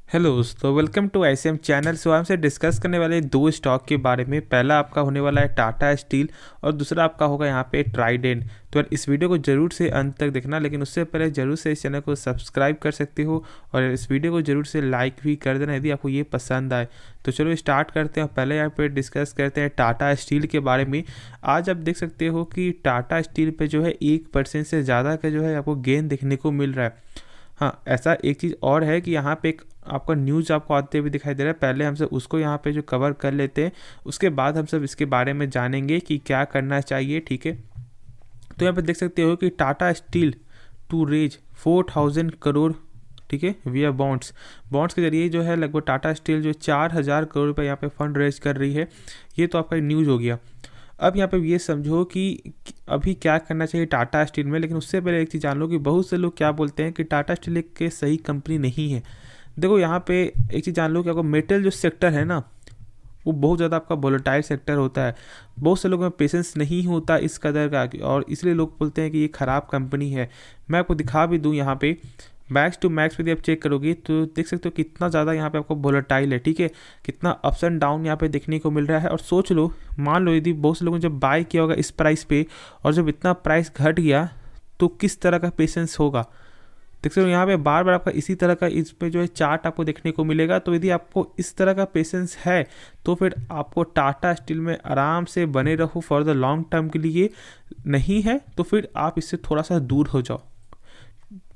Hello दोस्तों, welcome to ICM channel. सो हमसे discuss करने वाले दो स्टॉक के बारे में। पहला आपका होने वाला है टाटा स्टील और दूसरा आपका होगा यहाँ पे ट्राइडेंट। तो यार इस वीडियो को जरूर से अंत तक देखना, लेकिन उससे पहले जरूर से इस चैनल को सब्सक्राइब कर सकते हो और इस वीडियो को जरूर से लाइक भी कर देना यदि आपको ये पसंद आए। तो चलो स्टार्ट करते हैं। पहले यहाँ पे डिस्कस करते हैं टाटा स्टील के बारे में। आज आप देख सकते हो कि टाटा स्टील पे जो है 1% से ज़्यादा का जो है आपको गेन देखने को मिल रहा है। हाँ, ऐसा एक चीज़ और है कि यहाँ पे एक आपका न्यूज़ आपको आते हुए दिखाई दे रहा है। पहले हम सब उसको यहाँ पे जो कवर कर लेते हैं, उसके बाद हम सब इसके बारे में जानेंगे कि क्या करना चाहिए। ठीक है, तो यहाँ पे देख सकते हो कि Tata steel to raise 4000 crore, ठीक है, विया बॉन्ड्स के जरिए जो है लगभग टाटा स्टील जो 4000 करोड़ रुपये यहाँ पे फंड रेज कर रही है। ये तो आपका न्यूज़ हो गया। अब यहाँ पे ये समझो कि अभी क्या करना चाहिए टाटा स्टील में, लेकिन उससे पहले एक चीज़ जान लो कि बहुत से लोग क्या बोलते हैं कि टाटा स्टील एक के सही कंपनी नहीं है। देखो यहाँ पे एक चीज़ जान लो कि आपको मेटल जो सेक्टर है ना, वो बहुत ज़्यादा आपका वोलेटाइल सेक्टर होता है। बहुत से लोगों में पेशेंस नहीं होता इस कदर का, और इसलिए लोग बोलते हैं कि ये ख़राब कंपनी है। मैं आपको दिखा भी दूँ यहाँ पे मैक्स टू मैक्स यदि आप चेक करोगे तो देख सकते हो कितना ज़्यादा यहाँ पे आपको वोलेटाइल है। ठीक है, कितना अप्स एंड डाउन यहाँ पे देखने को मिल रहा है। और सोच लो, मान लो यदि बहुत से लोगों ने जब बाय किया होगा इस प्राइस पे और जब इतना प्राइस घट गया तो किस तरह का पेशेंस होगा। देख सकते हो यहाँ पे बार बार आपका इसी तरह का इस पे जो है चार्ट आपको देखने को मिलेगा। तो यदि आपको इस तरह का पेशेंस है तो फिर आपको टाटा स्टील में आराम से बने रहो फॉर द लॉन्ग टर्म के लिए। नहीं है तो फिर आप इससे थोड़ा सा दूर हो जाओ।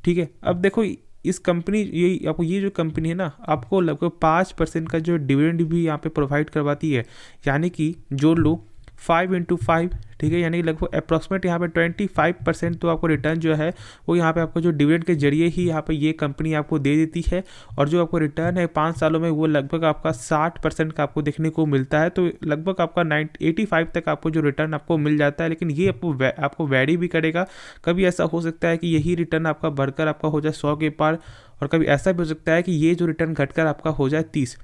ठीक है, अब देखो इस कंपनी ये आपको ये जो कंपनी है ना, आपको लगभग 5% का जो डिविडेंड भी यहाँ पे प्रोवाइड करवाती है। यानी कि जोड़ लो 5 × 5, ठीक है, यानी कि लगभग अप्रॉक्सीमेट यहाँ पे 25% तो आपको रिटर्न जो है वो यहाँ पे आपको जो डिविडेंड के जरिए ही यहाँ पे ये कंपनी आपको दे देती है। और जो आपको रिटर्न है 5 सालों में वो लगभग आपका 60% का आपको देखने को मिलता है। तो लगभग आपका 85 तक आपको जो रिटर्न आपको मिल जाता है। लेकिन ये आपको वैरी भी करेगा। कभी ऐसा हो सकता है कि यही रिटर्न आपका बढ़कर आपका हो जाए 100 के पार, और कभी ऐसा भी हो सकता है कि ये जो रिटर्न घटकर आपका हो जाए 30।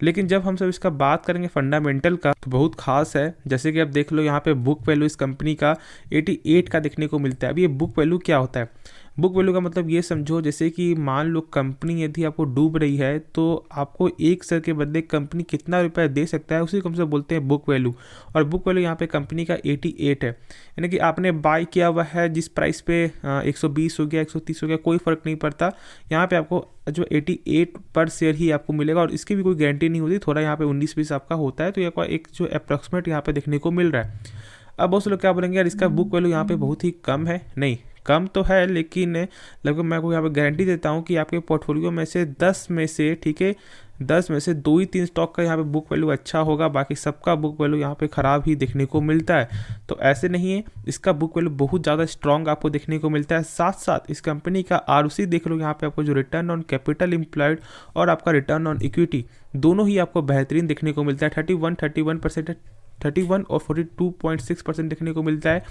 लेकिन जब हम सब इसका बात करेंगे फंडामेंटल का तो बहुत खास है। जैसे कि आप देख लो यहाँ पे बुक वैल्यू इस कंपनी का 88 का देखने को मिलता है। अब ये बुक वैल्यू क्या होता है? बुक वैल्यू का मतलब ये समझो जैसे कि मान लो कंपनी यदि आपको डूब रही है तो आपको 1 शेयर के बदले कंपनी कितना रुपया दे सकता है, उसी को हम सब बोलते हैं बुक वैल्यू। और बुक वैल्यू यहाँ पे कंपनी का 88 है। यानी कि आपने बाय किया हुआ है जिस प्राइस पे 120 हो गया 130 हो गया, कोई फ़र्क नहीं पड़ता। यहाँ पे आपको जो 88 पर शेयर ही आपको मिलेगा, और इसकी भी कोई गारंटी नहीं होती। थोड़ा यहाँ पे 19-20 आपका होता है। तो ये एक जो अप्रॉक्सीमेट यहाँ पे देखने को मिल रहा है। अब बहुत से लोग क्या बोलेंगे, यार इसका बुक वैल्यू यहाँ पे बहुत ही कम है। नहीं, कम तो है, लेकिन लगभग मैं आपको यहाँ पे गारंटी देता हूँ कि आपके पोर्टफोलियो में से 10 में से, ठीक है, 10 में से 2 ही 3 स्टॉक का यहाँ पे बुक वैल्यू अच्छा होगा। बाकी सबका बुक वैल्यू यहाँ पे ख़राब ही देखने को मिलता है। तो ऐसे नहीं है, इसका बुक वैल्यू बहुत ज़्यादा स्ट्रॉन्ग आपको देखने को मिलता है। साथ साथ इस कंपनी का ROC देख लो, यहाँ पे आपको जो रिटर्न ऑन कैपिटल एम्प्लॉयड और आपका रिटर्न ऑन इक्विटी दोनों ही आपको बेहतरीन देखने को मिलता है। 31 और 42.6% देखने को मिलता है।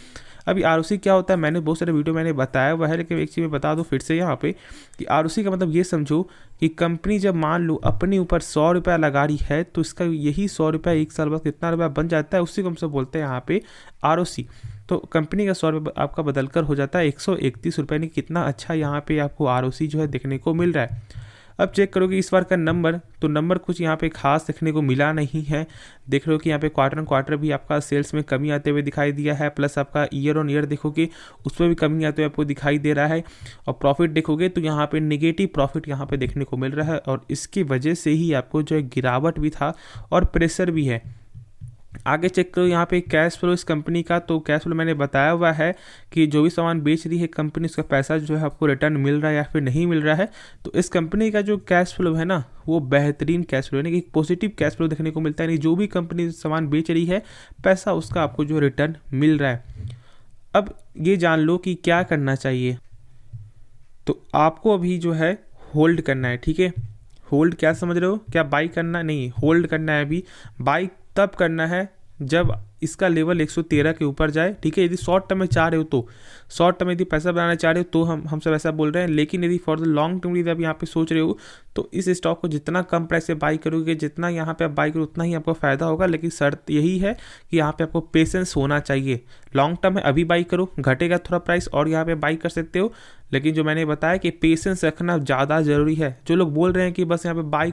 अभी ROC क्या होता है, मैंने बहुत सारे वीडियो मैंने बताया हुआ है, लेकिन एक चीज़ मैं बता दूं फिर से यहाँ पे कि ROC का मतलब ये समझो कि कंपनी जब मान लो अपने ऊपर 100 रुपया लगा रही है तो इसका यही 100 रुपया 1 साल बाद कितना रुपया बन जाता है, उसी को हम सब बोलते हैं यहाँ पे ROC। तो कंपनी का 100 रुपये आपका बदल कर हो जाता है 131 रुपये। नहीं, कितना अच्छा यहाँ पे आपको ROC जो है देखने को मिल रहा है। अब चेक करोगे इस बार का नंबर, तो नंबर कुछ यहाँ पे खास देखने को मिला नहीं है। देख रहे हो कि यहाँ पे क्वार्टर ऑन क्वार्टर भी आपका सेल्स में कमी आते हुए दिखाई दिया है, प्लस आपका ईयर ऑन ईयर देखोगे उसमें भी कमी आते हुए आपको दिखाई दे रहा है। और प्रॉफिट देखोगे तो यहाँ पे नेगेटिव प्रॉफिट यहाँ पे देखने को मिल रहा है, और इसकी वजह से ही आपको जो है गिरावट भी था और प्रेशर भी है। आगे चेक करो यहाँ पे कैश फ्लो इस कंपनी का, तो कैश फ्लो मैंने बताया हुआ है कि जो भी सामान बेच रही है कंपनी उसका पैसा जो है आपको रिटर्न मिल रहा है या फिर नहीं मिल रहा है। तो इस कंपनी का जो कैश फ्लो है ना, वो बेहतरीन कैश फ्लो, यानी कि पॉजिटिव कैश फ्लो देखने को मिलता है। यानी जो भी कंपनी सामान बेच रही है पैसा उसका आपको जो रिटर्न मिल रहा है। अब ये जान लो कि क्या करना चाहिए। तो आपको अभी जो है होल्ड करना है। ठीक है, होल्ड क्या समझ रहे हो, क्या बाई करना? नहीं, होल्ड करना है। अभी बाई तब करना है जब इसका लेवल 113 के ऊपर जाए, ठीक है। यदि शॉर्ट टर्म में चाह रहे हो तो शॉर्ट टर्म यदि पैसा बनाना चाह रहे हो तो हम सब ऐसा बोल रहे हैं, लेकिन यदि फॉर द लॉन्ग टर्म यदि आप यहाँ पे सोच रहे हो तो इस स्टॉक को जितना कम प्राइस से बाई करोगे, जितना यहाँ पे आप बाई करो उतना ही आपको फायदा होगा। लेकिन शर्त यही है कि यहाँ पे आपको पेशेंस होना चाहिए। लॉन्ग टर्म में अभी बाई करो, घटेगा थोड़ा प्राइस और यहाँ पे बाई कर सकते हो, लेकिन जो मैंने बताया कि पेशेंस रखना ज़्यादा ज़रूरी है। जो लोग बोल रहे हैं कि बस यहाँ पे बाई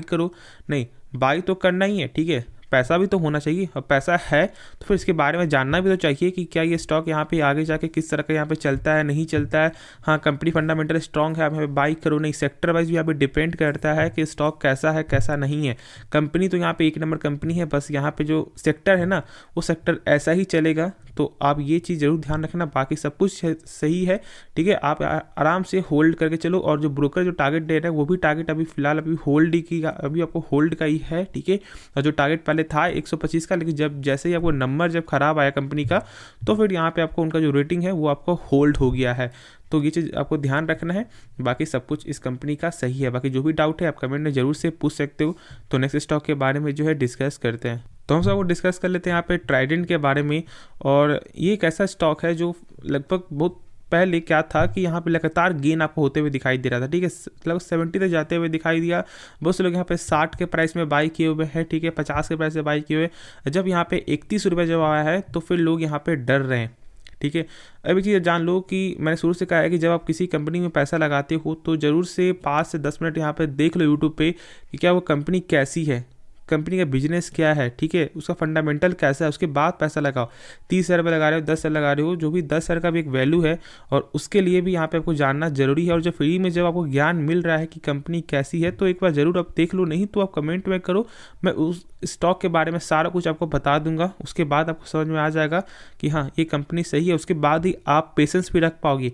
करो, नहीं, बाई तो करना ही है, ठीक है, पैसा भी तो होना चाहिए, और पैसा है तो फिर इसके बारे में जानना भी तो चाहिए कि क्या ये स्टॉक यहाँ पे आगे जाके किस तरह का यहाँ पे चलता है, नहीं चलता है। हाँ, कंपनी फंडामेंटल स्ट्रांग है, आप यहाँ पे बाई करो, नहीं, सेक्टर वाइज भी यहाँ पे डिपेंड करता है कि स्टॉक कैसा है कैसा नहीं है। कंपनी तो यहाँ पे एक नंबर कंपनी है, बस यहाँ पे जो सेक्टर है ना वो सेक्टर ऐसा ही चलेगा। तो आप ये चीज़ जरूर ध्यान रखना, बाकी सब कुछ सही है, ठीक है। आप आराम से होल्ड करके चलो, और जो ब्रोकर जो टारगेट दे रहा है वो भी टारगेट अभी फिलहाल अभी होल्ड ही की, अभी आपको होल्ड का ही है, ठीक है। और जो टारगेट पहले था 125 का, लेकिन जब जैसे ही आपको नंबर जब खराब आया कंपनी का, तो फिर यहाँ पे आपको उनका जो रेटिंग है वो आपको होल्ड हो गया है। तो ये चीज़ आपको ध्यान रखना है। बाकी सब कुछ इस कंपनी का सही है। बाकी जो भी डाउट है आप कमेंट में जरूर से पूछ सकते हो। तो नेक्स्ट स्टॉक के बारे में जो है डिस्कस करते हैं। तो हम सबको डिस्कस कर लेते हैं यहाँ पे ट्राइडेंट के बारे में। और ये एक ऐसा स्टॉक है जो लगभग बहुत पहले क्या था कि यहाँ पे लगातार गेन आपको होते हुए दिखाई दे रहा था, ठीक है, लगभग 70 तक जाते हुए दिखाई दिया। बहुत से लोग यहाँ पे 60 के प्राइस में बाई किए हुए हैं, ठीक है, 50 के प्राइस में बाई किए हुए। जब यहाँ पे 31 रुपये जब आया है तो फिर लोग यहाँ पे डर रहे हैं, ठीक है। अब एक चीज़ जान लो कि मैंने शुरू से कहा है कि जब आप किसी कंपनी में पैसा लगाते हो तो ज़रूर से 5 से 10 मिनट यहाँ पे देख लो यूट्यूब पे कि क्या वो कंपनी कैसी है, कंपनी का बिजनेस क्या है, ठीक है, उसका फंडामेंटल कैसा है, उसके बाद पैसा लगाओ। 30,000 रुपये लगा रहे हो, 10,000 लगा रहे हो, जो भी 10,000 का भी एक वैल्यू है, और उसके लिए भी यहाँ पे आपको जानना जरूरी है। और जब फ्री में जब आपको ज्ञान मिल रहा है कि कंपनी कैसी है तो एक बार ज़रूर आप देख लो, नहीं तो आप कमेंट में करो, मैं उस स्टॉक के बारे में सारा कुछ आपको बता दूंगा। उसके बाद आपको समझ में आ जाएगा कि हाँ ये कंपनी सही है, उसके बाद ही आप पेशेंस भी रख पाओगे।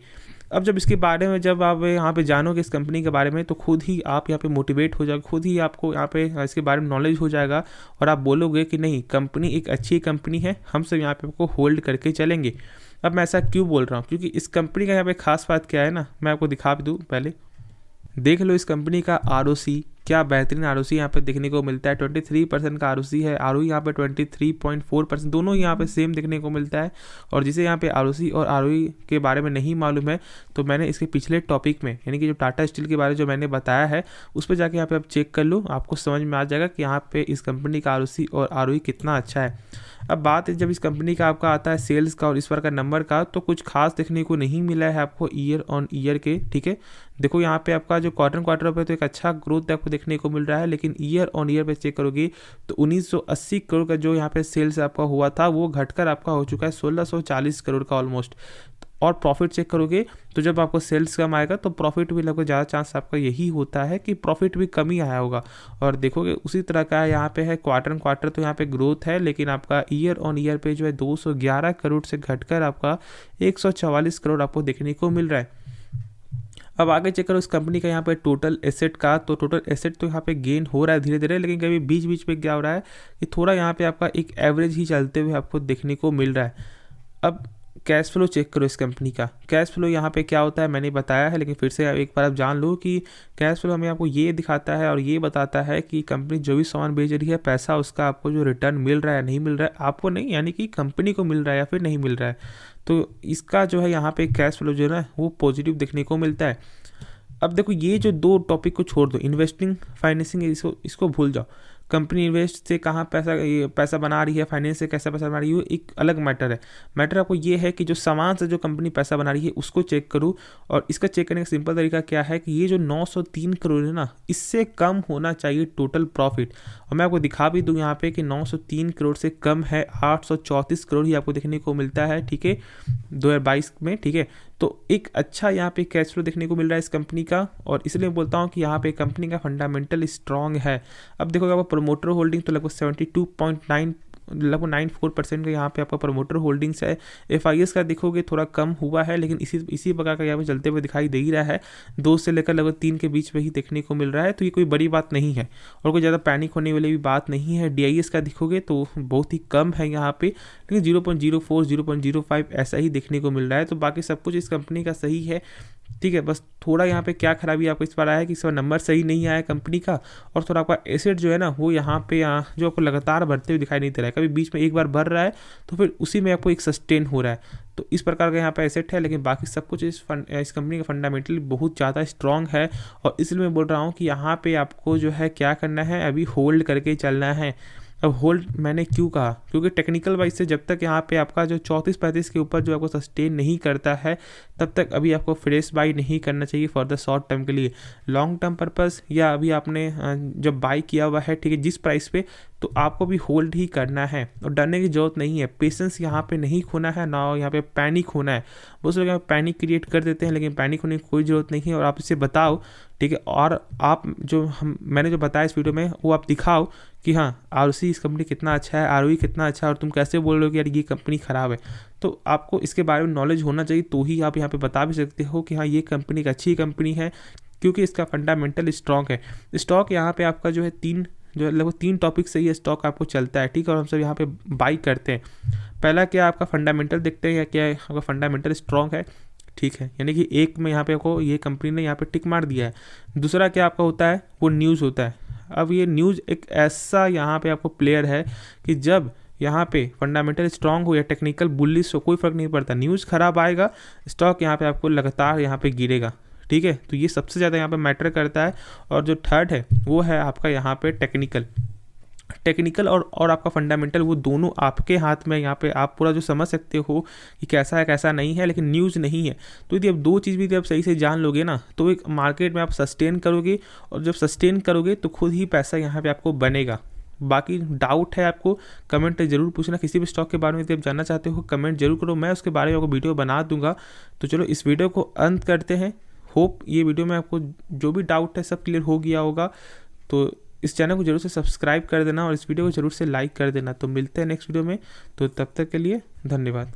अब जब इसके बारे में जब आप यहाँ पे जानोगे इस कंपनी के बारे में तो खुद ही आप यहाँ पे मोटिवेट हो जाओगे, खुद ही आपको यहाँ पे इसके बारे में नॉलेज हो जाएगा, और आप बोलोगे कि नहीं, कंपनी एक अच्छी कंपनी है, हम सब यहाँ पे आपको होल्ड करके चलेंगे। अब मैं ऐसा क्यों बोल रहा हूँ, क्योंकि इस कंपनी का यहाँ पे खास बात क्या है ना, मैं आपको दिखा भी दूँ। पहले देख लो इस कंपनी का ROC, क्या बेहतरीन ROC यहाँ पे देखने को मिलता है। 23% का ROC है, ROE यहाँ पे 23.4%, दोनों यहाँ पे सेम देखने को मिलता है। और जिसे यहाँ पे ROC और ROE के बारे में नहीं मालूम है तो मैंने इसके पिछले टॉपिक में, यानी कि जो टाटा स्टील के बारे में जो मैंने बताया है, उस पर जाके यहाँ पे आप चेक कर लो, आपको समझ में आ जाएगा कि यहाँ पे इस कंपनी का ROC और ROE कितना अच्छा है। अब बात है जब इस कंपनी का आपका आता है सेल्स का और इस बार का नंबर का, तो कुछ खास देखने को नहीं मिला है आपको ईयर ऑन ईयर के, ठीक है। देखो यहाँ पे आपका जो क्वार्टर पे तो एक अच्छा ग्रोथ आपको देखने को मिल रहा है, लेकिन ईयर ऑन ईयर पे चेक करोगे तो 1980 करोड़ का जो यहाँ पे सेल्स आपका हुआ था वो घटकर आपका हो चुका है 1640 करोड़ का ऑलमोस्ट। और प्रॉफिट चेक करोगे तो जब आपको सेल्स कम आएगा तो प्रॉफिट भी लगभग ज़्यादा चांस आपका यही होता है कि प्रॉफिट भी कम ही आया होगा। और देखोगे उसी तरह का यहाँ पे है क्वार्टर तो यहाँ पे ग्रोथ है, लेकिन आपका ईयर ऑन ईयर पे जो है 211 करोड़ से घटकर आपका 144 करोड़ आपको देखने को मिल रहा है। अब आगे चेक करो इस कंपनी का यहाँ पे टोटल एसेट का, तो टोटल एसेट तो यहाँ पे गेन हो रहा है धीरे धीरे, लेकिन कभी बीच बीच पे क्या हो रहा है कि थोड़ा यहाँ पे आपका एक एवरेज ही चलते हुए आपको देखने को मिल रहा है। अब कैश फ्लो चेक करो इस कंपनी का, कैश फ्लो यहाँ पे क्या होता है मैंने बताया है, लेकिन फिर से एक बार आप जान लो कि कैश फ्लो हमें आपको ये दिखाता है और ये बताता है कि कंपनी जो भी सामान बेच रही है पैसा उसका आपको जो रिटर्न मिल रहा है नहीं मिल रहा है, आपको नहीं, यानी कि कंपनी को मिल रहा है या फिर नहीं मिल रहा है। तो इसका जो है यहाँ पे कैश फ्लो जो है ना वो पॉजिटिव देखने को मिलता है। अब देखो ये जो दो टॉपिक को छोड़ दो, इन्वेस्टिंग फाइनेंसिंग इसको भूल जाओ। कंपनी इन्वेस्ट से कहाँ पैसा बना रही है, फाइनेंस से कैसा पैसा बना रही है, एक अलग मैटर है। मैटर आपको ये है कि जो सामान से जो कंपनी पैसा बना रही है उसको चेक करो। और इसका चेक करने का सिंपल तरीका क्या है कि ये जो 903 करोड़ है ना, इससे कम होना चाहिए टोटल प्रॉफिट। और मैं आपको दिखा भी दूँ यहाँ पे कि 903 करोड़ से कम है, 834 करोड़ ही आपको देखने को मिलता है, ठीक है, 2022 में, ठीक है। तो एक अच्छा यहाँ पे कैश फ्लो देखने को मिल रहा है इस कंपनी का, और इसलिए बोलता हूँ कि यहाँ पे कंपनी का फंडामेंटल स्ट्रांग है। अब देखोगे आपको प्रमोटर होल्डिंग तो लगभग 72.9 लगभग 94% का यहाँ पे आपका प्रमोटर होल्डिंग्स है। FIS का देखोगे थोड़ा कम हुआ है, लेकिन इसी प्रकार का यहाँ पे चलते हुए दिखाई दे ही रहा है, 2 से लेकर लगभग 3 के बीच में ही देखने को मिल रहा है। तो ये कोई बड़ी बात नहीं है और कोई ज़्यादा पैनिक होने वाली भी बात नहीं है। DIS का देखोगे तो बहुत ही कम है यहाँ पे, लेकिन 0.04 0.05 ऐसा ही देखने को मिल रहा है। तो बाकी सब कुछ इस कंपनी का सही है। ठीक है। बस थोड़ा यहाँ पे क्या खराबी आपको इस बार आया है कि इस बार नंबर सही नहीं आया कंपनी का, और थोड़ा आपका एसेट जो है ना वो यहाँ पे जो आपको लगातार बढ़ते हुए दिखाई नहीं दे रहा है, कभी बीच में एक बार बढ़ रहा है तो फिर उसी में आपको एक सस्टेन हो रहा है। तो इस प्रकार का यहाँ पे एसेट है, लेकिन बाकी सब कुछ इस कंपनी का फंडामेंटली बहुत ज़्यादा स्ट्रॉन्ग है। और इसलिए मैं बोल रहा हूँ कि यहाँ पे आपको जो है क्या करना है, अभी होल्ड करके चलना है। अब होल्ड मैंने क्यों कहा, क्योंकि टेक्निकल वाइज से जब तक यहाँ पे आपका जो 34-35 के ऊपर जो आपको सस्टेन नहीं करता है, तब तक अभी आपको फ्रेश बाई नहीं करना चाहिए फॉर द शॉर्ट टर्म के लिए। लॉन्ग टर्म पर्पस या अभी आपने जब बाई किया हुआ है, ठीक है, जिस प्राइस पे, तो आपको भी होल्ड ही करना है और डरने की जरूरत नहीं है। पेशेंस यहाँ पे नहीं खोना है, ना यहाँ पे पैनिक होना है। बहुत से लोग यहाँ पैनिक क्रिएट कर देते हैं, लेकिन पैनिक होने की कोई ज़रूरत नहीं है। और आप इसे बताओ, ठीक है, और आप जो मैंने जो बताया इस वीडियो में वो आप दिखाओ कि हाँ आरओसी इस कंपनी कितना अच्छा है, आरओई कितना अच्छा है, और तुम कैसे बोल रहे हो कि यार ये कंपनी ख़राब है। तो आपको इसके बारे में नॉलेज होना चाहिए, तो ही आप यहाँ पे बता भी सकते हो कि हाँ ये कंपनी एक अच्छी कंपनी है, क्योंकि इसका फंडामेंटल स्ट्रॉन्ग है। स्टॉक यहाँ पे आपका जो है लगभग 3 टॉपिक से ये स्टॉक आपको चलता है, ठीक है, और हम सब यहाँ पे बाई करते हैं। पहला क्या आपका फंडामेंटल देखते हैं, क्या आपका फंडामेंटल स्ट्रॉन्ग है, ठीक है, यानी कि एक में यहाँ पे आपको ये कंपनी ने यहाँ पे टिक मार दिया है। दूसरा क्या आपका होता है, वो न्यूज़ होता है। अब ये न्यूज़ एक ऐसा यहाँ पे आपको प्लेयर है कि जब यहाँ पे फंडामेंटल स्ट्रांग हो या टेक्निकल बुलिश हो, कोई फर्क नहीं पड़ता, न्यूज़ खराब आएगा, स्टॉक यहाँ पे आपको लगातार यहाँ पे गिरेगा, ठीक है। तो ये सबसे ज़्यादा यहाँ पे मैटर करता है। और जो थर्ड है वो है आपका यहाँ पे टेक्निकल और आपका फंडामेंटल, वो दोनों आपके हाथ में। यहाँ पे आप पूरा जो समझ सकते हो कि कैसा है कैसा नहीं है, लेकिन न्यूज़ नहीं है। तो यदि आप 2 चीज़ भी यदि आप सही से जान लोगे ना, तो एक मार्केट में आप सस्टेन करोगे, और जब सस्टेन करोगे तो खुद ही पैसा यहाँ पे आपको बनेगा। बाकी डाउट है आपको, कमेंट जरूर पूछना। किसी भी स्टॉक के बारे में यदि आप जानना चाहते हो कमेंट जरूर करो, मैं उसके बारे में आपको वीडियो बना दूंगा। तो चलो इस वीडियो को अंत करते हैं। होप ये वीडियो में आपको जो भी डाउट है सब क्लियर हो गया होगा। तो इस चैनल को जरूर से सब्सक्राइब कर देना और इस वीडियो को जरूर से लाइक कर देना। तो मिलते हैं नेक्स्ट वीडियो में, तो तब तक के लिए धन्यवाद।